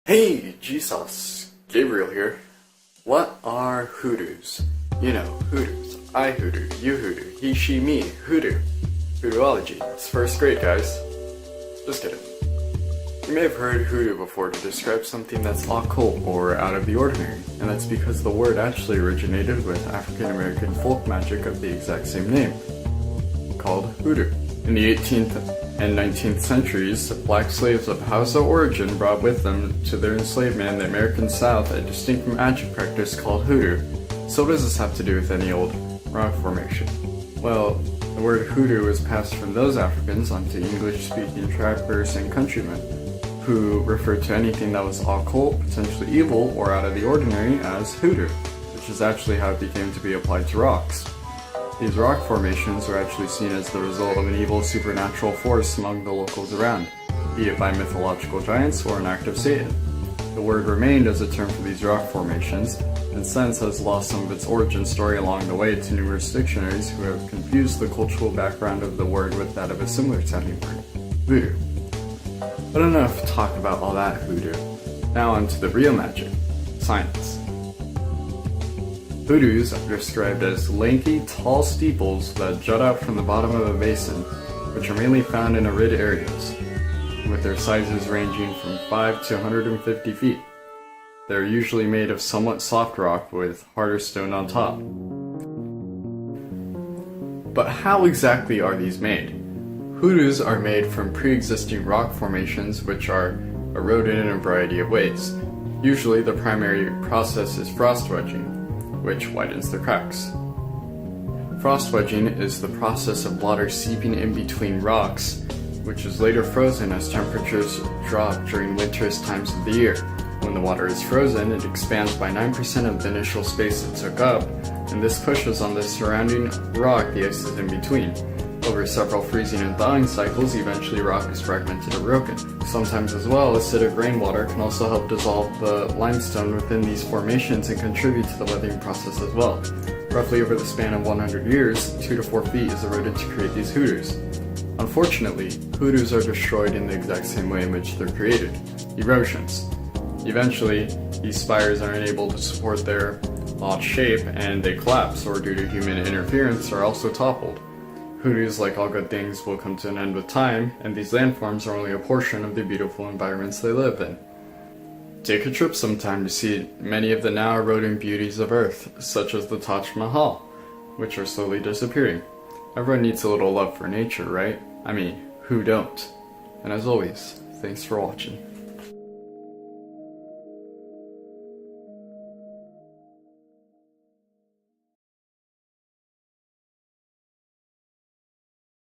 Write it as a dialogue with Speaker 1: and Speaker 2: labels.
Speaker 1: Hey, gsauce, Gabriel here. What are hoodoos? You know, hoodoos. I hoodoo, you hoodoo, he, she, me, hoodoo. Hoodooology. It's first grade, guys. Just kidding. You may have heard hoodoo before to describe something that's occult or out of the ordinary, and that's because the word actually originated with African American folk magic of the exact same name, called hoodoo. In the 18th and 19th centuries, black slaves of Hausa origin brought with them to their enslavement in the American South a distinct magic practice called hoodoo. So what does this have to do with any old rock formation? Well, the word hoodoo was passed from those Africans onto English-speaking trappers and countrymen, who referred to anything that was occult, potentially evil, or out of the ordinary as hoodoo, which is actually how it became to be applied to rocks. These rock formations were actually seen as the result of an evil supernatural force among the locals around, be it by mythological giants or an act of Satan. The word remained as a term for these rock formations, and since has lost some of its origin story along the way to numerous dictionaries who have confused the cultural background of the word with that of a similar sounding word, voodoo. But enough talk about all that hoodoo. Now on to the real magic, science. Hoodoos are described as lanky, tall steeples that jut out from the bottom of a basin, which are mainly found in arid areas, with their sizes ranging from 5 to 150 feet. They are usually made of somewhat soft rock with harder stone on top. But how exactly are these made? Hoodoos are made from pre-existing rock formations which are eroded in a variety of ways. Usually the primary process is frost wedging, which widens the cracks. Frost wedging is the process of water seeping in between rocks, which is later frozen as temperatures drop during winter's times of the year. When the water is frozen, it expands by 9% of the initial space it took up, and this pushes on the surrounding rock the ice is in between. Over several freezing and thawing cycles, eventually rock is fragmented or broken. Sometimes as well, acidic rainwater can also help dissolve the limestone within these formations and contribute to the weathering process as well. Roughly over the span of 100 years, 2 to 4 feet is eroded to create these hoodoos. Unfortunately, hoodoos are destroyed in the exact same way in which they're created, erosions. Eventually, these spires are unable to support their odd shape and they collapse, or due to human interference are also toppled. Hoodoos, like all good things, will come to an end with time, and these landforms are only a portion of the beautiful environments they live in. Take a trip sometime to see many of the now eroding beauties of Earth, such as the Taj Mahal, which are slowly disappearing. Everyone needs a little love for nature, right? I mean, who don't? And as always, thanks for watching.